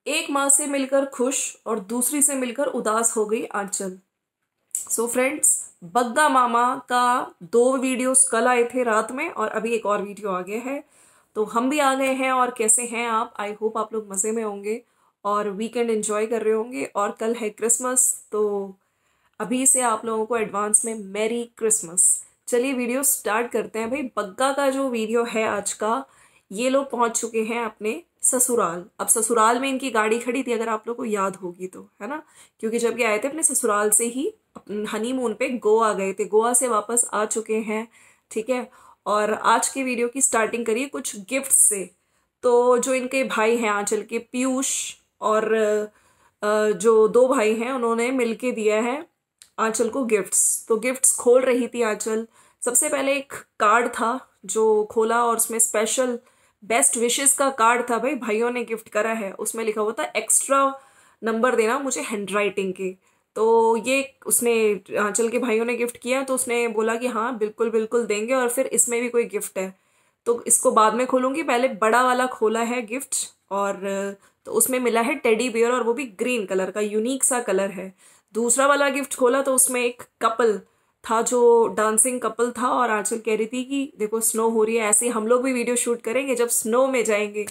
एक माँ से मिलकर खुश और दूसरी से मिलकर उदास हो गई आंचल। सो फ्रेंड्स, बग्गा मामा का 2 वीडियोस कल आए थे रात में और अभी एक और वीडियो आ गया है। तो हम भी आ गए हैं। और कैसे हैं आप? आई होप आप लोग मज़े में होंगे और वीकेंड एंजॉय कर रहे होंगे। और कल है क्रिसमस, तो अभी से आप लोगों को एडवांस में मैरी क्रिसमस। चलिए वीडियो स्टार्ट करते हैं। भाई, बग्गा का जो वीडियो है आज का, ये लोग पहुंच चुके हैं अपने ससुराल। अब ससुराल में इनकी गाड़ी खड़ी थी, अगर आप लोग को याद होगी तो, है ना? क्योंकि जब ये आए थे अपने ससुराल से ही हनीमून पे गोवा गए थे, गोवा से वापस आ चुके हैं। ठीक है। और आज के वीडियो की स्टार्टिंग करिए कुछ गिफ्ट से। तो जो इनके भाई हैं आंचल के, पीयूष और जो 2 भाई हैं, उन्होंने मिलके दिया है आंचल को गिफ्ट्स। तो गिफ्ट्स खोल रही थी आंचल। सबसे पहले एक कार्ड था जो खोला और उसमें स्पेशल बेस्ट विशेस का कार्ड था। भाई, भाइयों ने गिफ्ट करा है, उसमें लिखा हुआ था एक्स्ट्रा नंबर देना मुझे हैंडराइटिंग के। तो ये उसने आंचल के भाइयों ने गिफ्ट किया, तो उसने बोला कि हाँ बिल्कुल बिल्कुल देंगे। और फिर इसमें भी कोई गिफ्ट है तो इसको बाद में खोलूंगी, पहले बड़ा वाला खोला है गिफ्ट। और तो उसमें मिला है टेडी बियर, और वो भी ग्रीन कलर का, यूनिक सा कलर है। दूसरा वाला गिफ्ट खोला तो उसमें एक कपल था, जो डांसिंग कपल था। और आंचल कह रही थी कि देखो स्नो हो रही है, ऐसे हम लोग भी वीडियो शूट करेंगे जब स्नो में जाएंगे।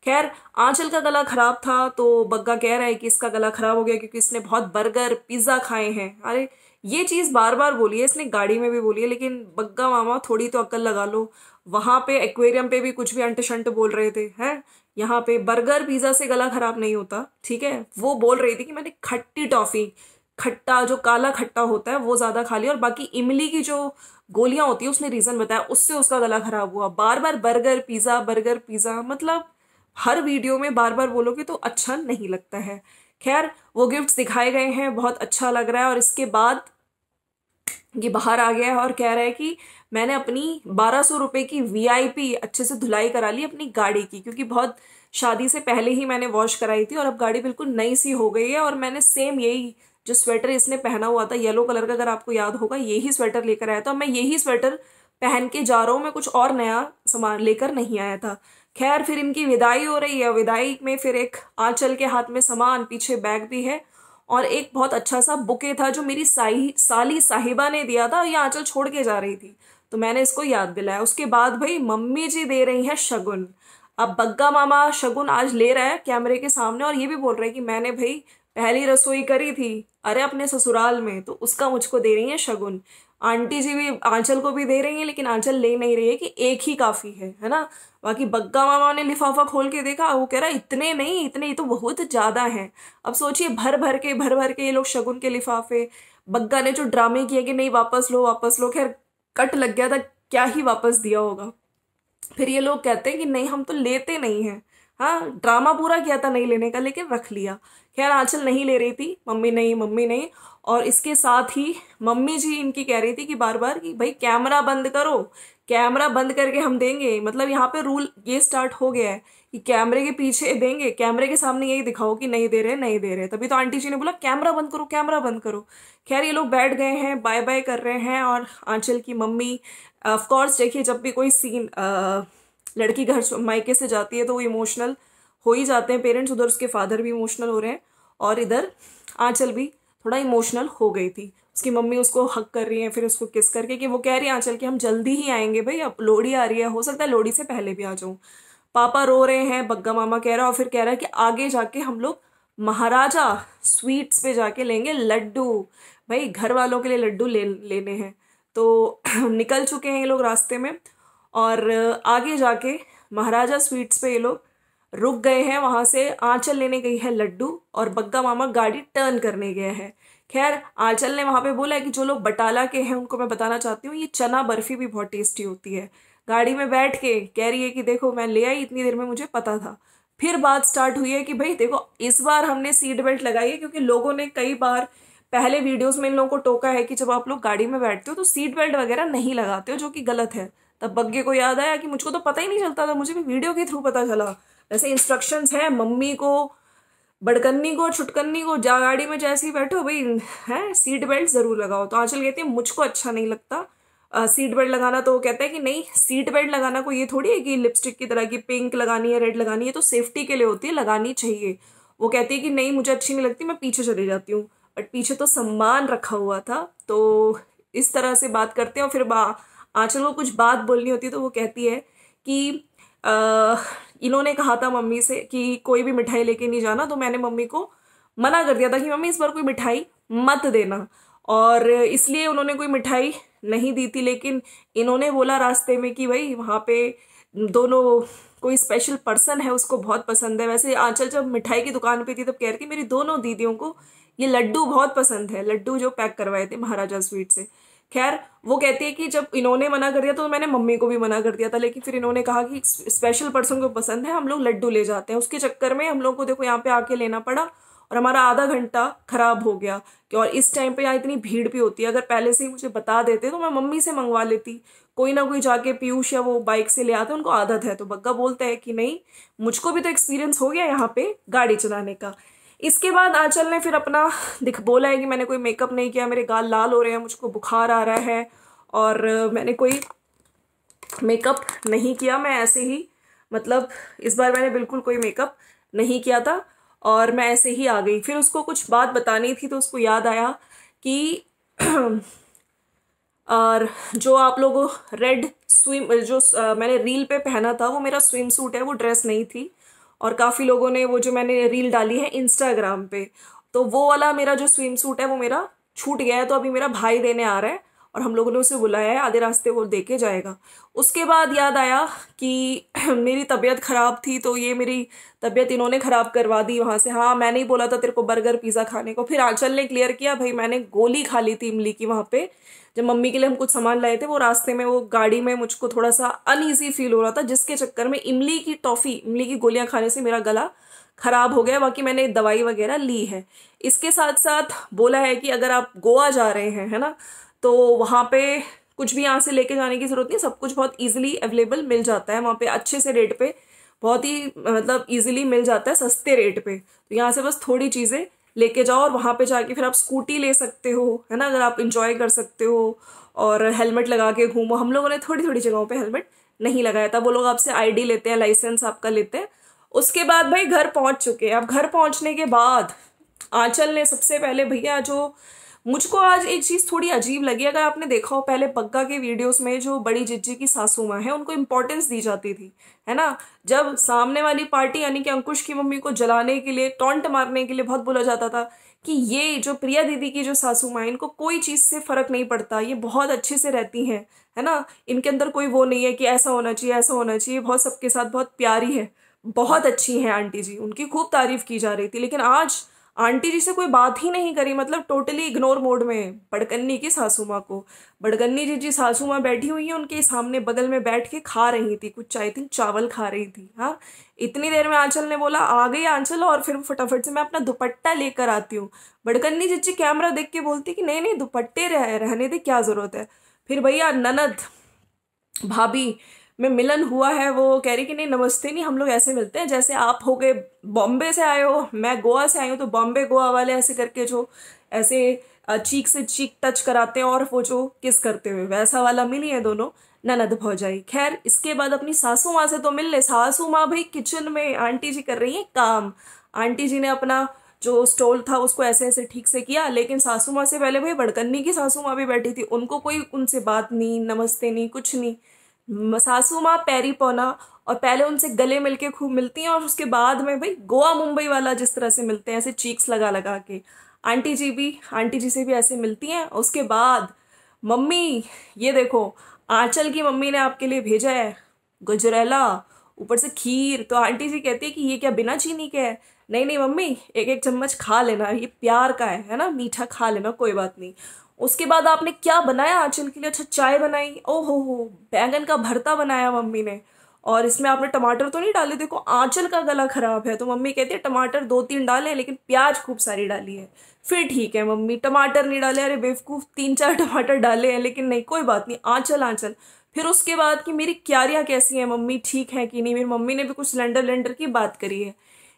खैर, आंचल का गला खराब था तो बग्गा कह रहा है कि इसका गला खराब हो गया क्योंकि इसने बहुत बर्गर पिज्जा खाए हैं। अरे, ये चीज बार बार बोली है इसने, गाड़ी में भी बोली है। लेकिन बग्गा मामा, थोड़ी तो अक्ल लगा लो। वहां पे एक्वेरियम पे भी कुछ भी अंट शंट बोल रहे थे, हैं? यहाँ पे बर्गर पिज्जा से गला खराब नहीं होता। ठीक है। वो बोल रही थी कि मैंने खट्टी टॉफी, खट्टा जो काला खट्टा होता है वो ज्यादा खा लिया, और बाकी इमली की जो गोलियां होती है उसने रीजन बताया, उससे उसका गला खराब हुआ। बार बार बर्गर पिज्जा, मतलब हर वीडियो में बार बार बोलोगे तो अच्छा नहीं लगता है। खैर, वो गिफ्ट्स दिखाए गए हैं, बहुत अच्छा लग रहा है। और इसके बाद ये बाहर आ गया है और कह रहा है कि मैंने अपनी 1200 रुपए की वीआईपी अच्छे से धुलाई करा ली अपनी गाड़ी की, क्योंकि बहुत शादी से पहले ही मैंने वॉश कराई थी और अब गाड़ी बिल्कुल नई सी हो गई है। और मैंने सेम यही जो स्वेटर इसने पहना हुआ था येलो कलर का, अगर आपको याद होगा, यही स्वेटर लेकर आया था। मैं यही स्वेटर पहन के जा रहा हूँ, मैं कुछ और नया सामान लेकर नहीं आया था। खैर, फिर इनकी विदाई हो रही है। विदाई में फिर एक आंचल के हाथ में सामान, पीछे बैग भी है, और एक बहुत अच्छा सा बुके था जो मेरी साली साहिबा ने दिया था, ये आंचल छोड़ के जा रही थी तो मैंने इसको याद दिलाया। उसके बाद भाई मम्मी जी दे रही हैं शगुन। अब बग्गा मामा शगुन आज ले रहा है कैमरे के सामने, और ये भी बोल रहे हैं कि मैंने भाई पहली रसोई करी थी, अरे अपने ससुराल में, तो उसका मुझको दे रही है शगुन। आंटी जी भी आंचल को भी दे रही है, लेकिन आंचल ले नहीं रही है कि एक ही काफी है ना? बाकी बग्गा मामा ने लिफाफा खोल के देखा, वो कह रहा है इतने नहीं, इतने तो बहुत ज्यादा हैं। अब सोचिए, भर भर के ये लोग शगुन के लिफाफे। बग्गा ने जो ड्रामे किए कि नहीं वापस लो वापस लो, खैर कट लग गया था, क्या ही वापस दिया होगा। फिर ये लोग कहते हैं कि नहीं हम तो लेते नहीं हैं। हाँ, ड्रामा पूरा किया था नहीं लेने का, लेकिन रख लिया। खैर, आंचल नहीं ले रही थी, मम्मी नहीं मम्मी नहीं। और इसके साथ ही मम्मी जी इनकी कह रही थी कि बार बार कि भाई कैमरा बंद करो, कैमरा बंद करके हम देंगे। मतलब यहाँ पे रूल ये स्टार्ट हो गया है कि कैमरे के पीछे देंगे, कैमरे के सामने यही दिखाओ कि नहीं दे रहे नहीं दे रहे। तभी तो आंटी जी ने बोला कैमरा बंद करो कैमरा बंद करो। खैर, ये लोग बैठ गए हैं, बाय बाय कर रहे हैं। और आंचल की मम्मी, ऑफ कोर्स देखिए, जब भी कोई सीन लड़की घर मायके से जाती है तो वो इमोशनल हो ही जाते हैं पेरेंट्स। उधर उसके फादर भी इमोशनल हो रहे हैं और इधर आंचल भी थोड़ा इमोशनल हो गई थी। उसकी मम्मी उसको हक कर रही है, फिर उसको किस करके कि वो कह रही है आंचल कि हम जल्दी ही आएंगे भाई, अब लोहड़ी आ रही है, हो सकता है लोहड़ी से पहले भी आ जाऊं। पापा रो रहे हैं, बग्गा मामा कह रहा है। और फिर कह रहा है कि आगे जाके हम लोग महाराजा स्वीट्स पे जाके लेंगे लड्डू। भाई, घर वालों के लिए लड्डू लेने हैं। तो निकल चुके हैं ये लोग रास्ते में, और आगे जाके महाराजा स्वीट्स पे ये लोग रुक गए हैं। वहां से आंचल लेने गई है लड्डू और बग्गा मामा गाड़ी टर्न करने गया है। खैर, आंचल ने वहां पे बोला है कि जो लोग बटाला के हैं उनको मैं बताना चाहती हूँ, ये चना बर्फी भी बहुत टेस्टी होती है। गाड़ी में बैठ के कह रही है कि देखो मैं ले आई, इतनी देर में मुझे पता था। फिर बात स्टार्ट हुई है कि भाई देखो, इस बार हमने सीट बेल्ट लगाई है, क्योंकि लोगों ने कई बार पहले वीडियोस में इन लोगों को टोका है कि जब आप लोग गाड़ी में बैठते हो तो सीट बेल्ट वगैरह नहीं लगाते हो, जो कि गलत है। तब बग्गे को याद आया कि मुझको तो पता ही नहीं चलता था, मुझे भी वीडियो के थ्रू पता चला। वैसे इंस्ट्रक्शंस हैं मम्मी को, बड़कन्नी को, छुटकन्नी को, जा गाड़ी में जैसे ही बैठो भाई है सीट बेल्ट जरूर लगाओ। तो आंचल कहती है मुझको अच्छा नहीं लगता सीट बेल्ट लगाना। तो वो कहता है कि नहीं, सीट बेल्ट लगाना कोई ये थोड़ी है कि लिपस्टिक की तरह की पिंक लगानी है रेड लगानी है, तो सेफ्टी के लिए होती है, लगानी चाहिए। वो कहती है कि नहीं मुझे अच्छी नहीं लगती, मैं पीछे चली जाती हूँ। बट पीछे तो सामान रखा हुआ था, तो इस तरह से बात करते हैं। और फिर आंचल को कुछ बात बोलनी होती है तो वो कहती है कि इन्होंने कहा था मम्मी से कि कोई भी मिठाई लेके नहीं जाना, तो मैंने मम्मी को मना कर दिया था कि मम्मी इस बार कोई मिठाई मत देना, और इसलिए उन्होंने कोई मिठाई नहीं दी थी। लेकिन इन्होंने बोला रास्ते में कि भाई वहाँ पे दोनों कोई स्पेशल पर्सन है, उसको बहुत पसंद है। वैसे आंचल जब मिठाई की दुकान पे थी तब कह रही थी मेरी दोनों दीदियों को ये लड्डू बहुत पसंद है, लड्डू जो पैक करवाए थे महाराजा स्वीट से। खैर वो कहती है कि जब इन्होंने मना कर दिया तो मैंने मम्मी को भी मना कर दिया था, लेकिन फिर इन्होंने कहा कि स्पेशल पर्सन को पसंद है, हम लोग लड्डू ले जाते हैं। उसके चक्कर में हम लोग को देखो यहाँ पे आके लेना पड़ा और हमारा आधा घंटा खराब हो गया। कि और इस टाइम पे यहाँ इतनी भीड़ भी होती है, अगर पहले से ही मुझे बता देते तो मैं मम्मी से मंगवा लेती, कोई ना कोई जाके पीयूष या वो बाइक से ले आते, उनको आदत है। तो बग्गा बोलता है कि नहीं मुझको भी तो एक्सपीरियंस हो गया यहाँ पे गाड़ी चलाने का। इसके बाद आंचल ने फिर अपना बोला है कि मैंने कोई मेकअप नहीं किया, मेरे गाल लाल हो रहे हैं, मुझको बुखार आ रहा है, और मैंने कोई मेकअप नहीं किया, मैं ऐसे ही मतलब इस बार मैंने बिल्कुल कोई मेकअप नहीं किया था और मैं ऐसे ही आ गई। फिर उसको कुछ बात बतानी थी तो उसको याद आया कि और जो आप लोगों रेड स्विम जो मैंने रील पे पहना था वो मेरा स्विम सूट है, वो ड्रेस नहीं थी। और काफ़ी लोगों ने वो जो मैंने रील डाली है इंस्टाग्राम पे, तो वो वाला मेरा जो स्विम सूट है वो मेरा छूट गया है, तो अभी मेरा भाई देने आ रहा है और हम लोगों ने उसे बुलाया है, आधे रास्ते वो दे के जाएगा। उसके बाद याद आया कि मेरी तबीयत ख़राब थी, तो ये मेरी तबीयत इन्होंने ख़राब करवा दी वहाँ से। हाँ मैंने ही बोला था तेरे को बर्गर पिज़्ज़ा खाने को। फिर आंचल ने क्लियर किया भाई मैंने गोली खा ली थी इमली की वहाँ पे, जब मम्मी के लिए हम कुछ सामान लाए थे। वो रास्ते में वो गाड़ी में मुझको थोड़ा सा अनईजी फील हो रहा था, जिसके चक्कर में इमली की टॉफ़ी इमली की गोलियां खाने से मेरा गला खराब हो गया। बाकी मैंने दवाई वगैरह ली है। इसके साथ साथ बोला है कि अगर आप गोवा जा रहे हैं है ना, तो वहाँ पे कुछ भी यहाँ से लेके जाने की ज़रूरत नहीं, सब कुछ बहुत ईजिली अवेलेबल मिल जाता है वहाँ पे, अच्छे से रेट पे, बहुत ही मतलब ईजिली मिल जाता है सस्ते रेट पे। तो यहाँ से बस थोड़ी चीज़ें लेके जाओ और वहाँ पे जाके फिर आप स्कूटी ले सकते हो है ना, अगर आप इंजॉय कर सकते हो, और हेलमेट लगा के घूमो। हम लोगों ने थोड़ी थोड़ी जगहों पे हेलमेट नहीं लगाया था, वो लोग आपसे आईडी लेते हैं, लाइसेंस आपका लेते हैं। उसके बाद भाई घर पहुँच चुके हैं। अब घर पहुँचने के बाद आंचल ने सबसे पहले भैया जो मुझको आज एक चीज़ थोड़ी अजीब लगी, अगर आपने देखा हो पहले बग्गा के वीडियोस में जो बड़ी जिज्जी की सासू माँ है उनको इम्पोर्टेंस दी जाती थी है ना। जब सामने वाली पार्टी यानी कि अंकुश की मम्मी को जलाने के लिए, टॉन्ट मारने के लिए बहुत बोला जाता था कि ये जो प्रिया दीदी की जो सासू माँ है इनको कोई चीज़ से फ़र्क नहीं पड़ता, ये बहुत अच्छे से रहती हैं है ना, इनके अंदर कोई वो नहीं है कि ऐसा होना चाहिए ऐसा होना चाहिए, बहुत सबके साथ बहुत प्यारी है, बहुत अच्छी हैं आंटी जी, उनकी खूब तारीफ की जा रही थी। लेकिन आज आंटी जी से कोई बात ही नहीं करी, मतलब टोटली इग्नोर मोड में बड़कन्नी की सासू माँ को। बड़कन्नी जी सासू माँ बैठी हुई है उनके सामने, बगल में बैठ के खा रही थी कुछ, आई थिंक चावल खा रही थी। हाँ इतनी देर में आंचल ने बोला आ गई आंचल, और फिर फटाफट से मैं अपना दुपट्टा लेकर आती हूँ। बड़कन्नी जी कैमरा देख के बोलती कि नहीं नहीं दुपट्टे रहने दे, क्या ज़रूरत है। फिर भैया ननद भाभी में मिलन हुआ है, वो कह रही कि नहीं नमस्ते नहीं, हम लोग ऐसे मिलते हैं जैसे आप हो गए बॉम्बे से आए हो, मैं गोवा से आई हूँ, तो बॉम्बे गोवा वाले ऐसे करके जो ऐसे चीक से चीक टच कराते हैं और वो जो किस करते हुए, वैसा वाला मिली है दोनों ननद भौजाई। खैर इसके बाद अपनी सासू माँ से तो मिल ले। सासू माँ भाई किचन में आंटी जी कर रही है काम, आंटी जी ने अपना जो स्टोल था उसको ऐसे ऐसे ठीक से किया, लेकिन सासू माँ से पहले भाई बड़कन्नी की सासू माँ भी बैठी थी, उनको कोई उनसे बात नहीं, नमस्ते नहीं, कुछ नहीं। सासू माँ पैरी पौना, और पहले उनसे गले मिलके खूब मिलती हैं, और उसके बाद में भाई गोवा मुंबई वाला जिस तरह से मिलते हैं ऐसे चीक्स लगा लगा के, आंटी जी से भी ऐसे मिलती हैं। उसके बाद मम्मी ये देखो आंचल की मम्मी ने आपके लिए भेजा है गजरेला, ऊपर से खीर। तो आंटी जी कहती है कि ये क्या बिना चीनी के है। नहीं नहीं मम्मी एक एक चम्मच खा लेना, ये प्यार का है ना, मीठा खा लेना कोई बात नहीं। उसके बाद आपने क्या बनाया आंचल के लिए, अच्छा चाय बनाई, ओहो हो बैंगन का भरता बनाया मम्मी ने, और इसमें आपने टमाटर तो नहीं डाले, देखो आंचल का गला खराब है। तो मम्मी कहती है टमाटर 2-3 डाले लेकिन प्याज खूब सारी डाली है। फिर ठीक है मम्मी टमाटर नहीं डाले, अरे बेवकूफ़ 3-4 टमाटर डाले हैं, लेकिन नहीं कोई बात नहीं आंचल आंचल। फिर उसके बाद कि मेरी क्यारियाँ कैसी हैं मम्मी, ठीक है कि नहीं, मेरी मम्मी ने भी कुछ सिलेंडर वेलेंडर की बात करी है।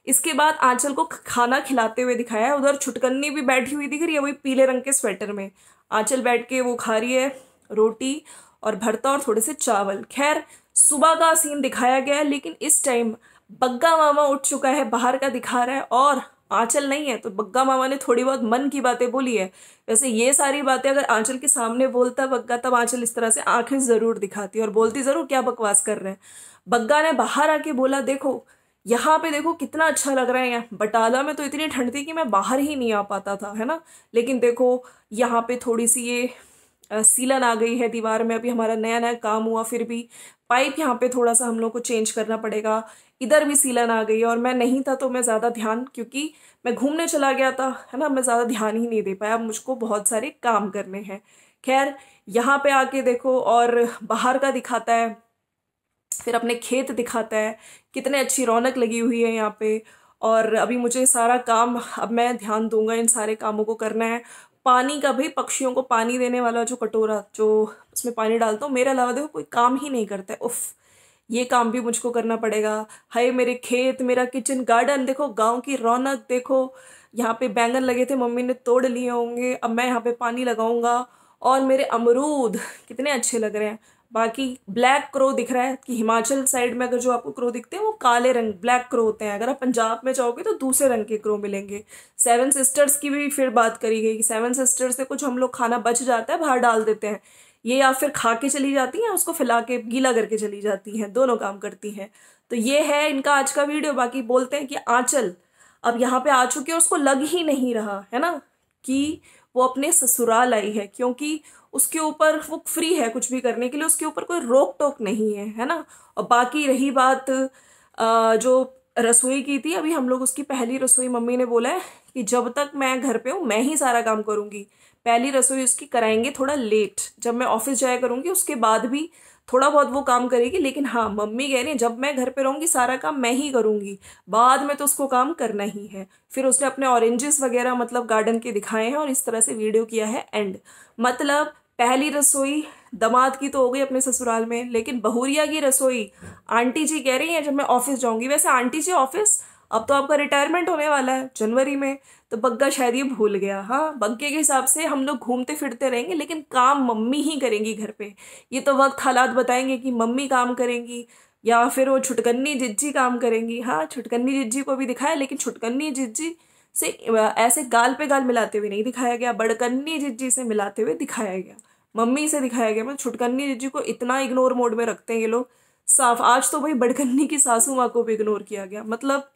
इसके बाद आंचल को खाना खिलाते हुए दिखाया है, उधर छुटकन्नी भी बैठी हुई दिख रही है वही पीले रंग के स्वेटर में, आंचल बैठ के वो खा रही है रोटी और भरता और थोड़े से चावल। खैर सुबह का सीन दिखाया गया है, लेकिन इस टाइम बग्गा मामा उठ चुका है, बाहर का दिखा रहा है, और आंचल नहीं है, तो बग्गा मामा ने थोड़ी बहुत मन की बातें बोली है। वैसे ये सारी बातें अगर आंचल के सामने बोलता बग्गा, तब आंचल इस तरह से आंखें जरूर दिखाती और बोलती जरूर क्या बकवास कर रहे हैं। बग्गा ने बाहर आके बोला, देखो यहाँ पे देखो कितना अच्छा लग रहा है, यहाँ बटाला में तो इतनी ठंड थी कि मैं बाहर ही नहीं आ पाता था, है ना। लेकिन देखो यहाँ पे थोड़ी सी ये सीलन आ गई है दीवार में, अभी हमारा नया नया काम हुआ, फिर भी पाइप यहाँ पे थोड़ा सा हम लोग को चेंज करना पड़ेगा। इधर भी सीलन आ गई है, और मैं नहीं था तो मैं ज़्यादा ध्यान, क्योंकि मैं घूमने चला गया था, है ना, मैं ज़्यादा ध्यान ही नहीं दे पाया, अब मुझको बहुत सारे काम करने हैं। खैर यहाँ पे आके देखो, और बाहर का दिखाता है, फिर अपने खेत दिखाता है, कितने अच्छी रौनक लगी हुई है यहाँ पे। और अभी मुझे सारा काम, अब मैं ध्यान दूंगा इन सारे कामों को करना है। पानी का भी, पक्षियों को पानी देने वाला जो कटोरा, जो उसमें पानी डालता हूँ, मेरे अलावा देखो कोई काम ही नहीं करता है। उफ, ये काम भी मुझको करना पड़ेगा। हाय मेरे खेत, मेरा किचन गार्डन देखो, गांव की रौनक देखो। यहाँ पे बैंगन लगे थे, मम्मी ने तोड़ लिए होंगे, अब मैं यहाँ पे पानी लगाऊंगा। और मेरे अमरूद कितने अच्छे लग रहे हैं। बाकी ब्लैक क्रो दिख रहा है कि हिमाचल साइड में अगर जो आपको क्रो दिखते हैं वो काले रंग ब्लैक क्रो होते हैं, अगर आप पंजाब में जाओगे तो दूसरे रंग के क्रो मिलेंगे। सेवन सिस्टर्स की भी फिर बात करी गई कि सेवन सिस्टर्स से कुछ हम लोग खाना बच जाता है, बाहर डाल देते हैं, ये या फिर खा के चली जाती हैं, उसको फैला के गीला करके चली जाती हैं, दोनों काम करती हैं। तो ये है इनका आज का वीडियो। बाकी बोलते हैं कि आंचल अब यहाँ पे आ चुकी है, उसको लग ही नहीं रहा है ना कि वो अपने ससुराल आई है, क्योंकि उसके ऊपर वो फ्री है कुछ भी करने के लिए, उसके ऊपर कोई रोक टोक नहीं है ना। और बाकी रही बात जो रसोई की थी, अभी हम लोग उसकी पहली रसोई, मम्मी ने बोला है कि जब तक मैं घर पे हूँ मैं ही सारा काम करूँगी। पहली रसोई उसकी कराएंगे थोड़ा लेट, जब मैं ऑफिस जाया करूँगी उसके बाद भी थोड़ा बहुत वो काम करेगी, लेकिन हाँ मम्मी कह रही है जब मैं घर पे रहूँगी सारा काम मैं ही करूँगी, बाद में तो उसको काम करना ही है। फिर उसने अपने ऑरेंजेस वगैरह मतलब गार्डन के दिखाए हैं, और इस तरह से वीडियो किया है एंड। मतलब पहली रसोई दामाद की तो हो गई अपने ससुराल में, लेकिन बहुरिया की रसोई आंटी जी कह रही है जब मैं ऑफिस जाऊंगी। वैसे आंटी जी ऑफिस, अब तो आपका रिटायरमेंट होने वाला है जनवरी में, तो बग्गा शायद ये भूल गया। हाँ, बग्गे के हिसाब से हम लोग घूमते फिरते रहेंगे, लेकिन काम मम्मी ही करेंगी घर पे। ये तो वक्त हालात बताएंगे कि मम्मी काम करेंगी या फिर वो छुटकन्नी जिज्जी काम करेंगी। हाँ, छुटकन्नी जिज्जी को भी दिखाया, लेकिन छुटकन्नी जिज्जी से ऐसे गाल पे गाल मिलाते हुए नहीं दिखाया गया, बड़कन्नी जिज्जी से मिलाते हुए दिखाया गया, मम्मी से दिखाया गया। मतलब छुटकन्नी जिज्जी को इतना इग्नोर मोड में रखते हैं ये लोग साफ। आज तो भाई बड़कन्नी की सासू माँ को भी इग्नोर किया गया, मतलब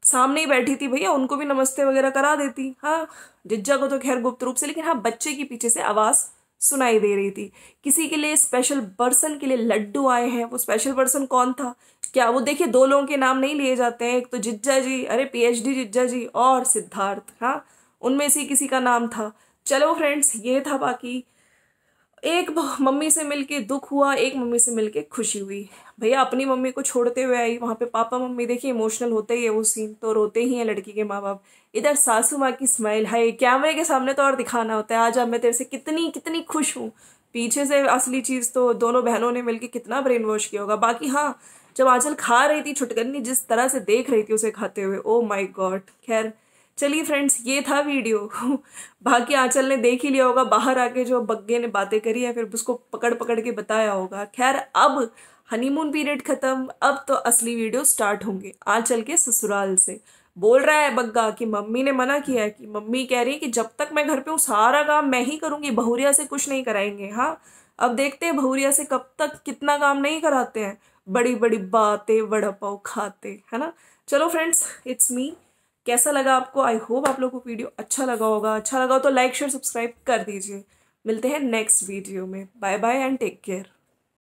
सामने ही बैठी थी भैया, उनको भी नमस्ते वगैरह करा देती। हाँ, जिज्जा को तो खैर गुप्त रूप से, लेकिन हाँ बच्चे की पीछे से आवाज सुनाई दे रही थी। किसी के लिए स्पेशल पर्सन के लिए लड्डू आए हैं, वो स्पेशल पर्सन कौन था क्या, वो देखिए दो लोगों के नाम नहीं लिए जाते हैं, एक तो जिज्जा जी, अरे पीएचडी जिज्जा जी, और सिद्धार्थ, हाँ उनमें से किसी का नाम था। चलो फ्रेंड्स, ये था। बाकी एक मम्मी से मिलके दुख हुआ, एक मम्मी से मिलके खुशी हुई। भैया अपनी मम्मी को छोड़ते हुए आई, वहां पे पापा मम्मी देखिए इमोशनल होते ही है, वो सीन तो रोते ही हैं लड़की के माँ बाप। इधर सासू माँ की स्माइल, हाय कैमरे के सामने तो और दिखाना होता है, आज अब मैं तेरे से कितनी कितनी खुश हूँ, पीछे से असली चीज तो दोनों बहनों ने मिलके कितना ब्रेन वॉश किया होगा। बाकी हाँ, जब आंचल खा रही थी छुटकन्नी, जिस तरह से देख रही थी उसे खाते हुए, ओ माई गॉड। खैर चलिए फ्रेंड्स, ये था वीडियो। बाकी आंचल ने देख ही लिया होगा बाहर आके जो बग्गे ने बातें करी है, फिर उसको पकड़ पकड़ के बताया होगा। खैर अब हनीमून पीरियड खत्म, अब तो असली वीडियो स्टार्ट होंगे आंचल के ससुराल से। बोल रहा है बग्गा कि मम्मी ने मना किया है, कि मम्मी कह रही है कि जब तक मैं घर पे हूँ सारा काम मैं ही करूंगी, बहुरिया से कुछ नहीं कराएंगे। हाँ, अब देखते हैं बहुरिया से कब तक कितना काम नहीं कराते हैं, बड़ी बड़ी बातें वड़ा पाव खाते, है ना। चलो फ्रेंड्स, इट्स मी। कैसा लगा आपको? आई होप आप लोगों को वीडियो अच्छा लगा होगा। अच्छा लगा तो लाइक शेयर सब्सक्राइब कर दीजिए। मिलते हैं नेक्स्ट वीडियो में। Bye bye and take care.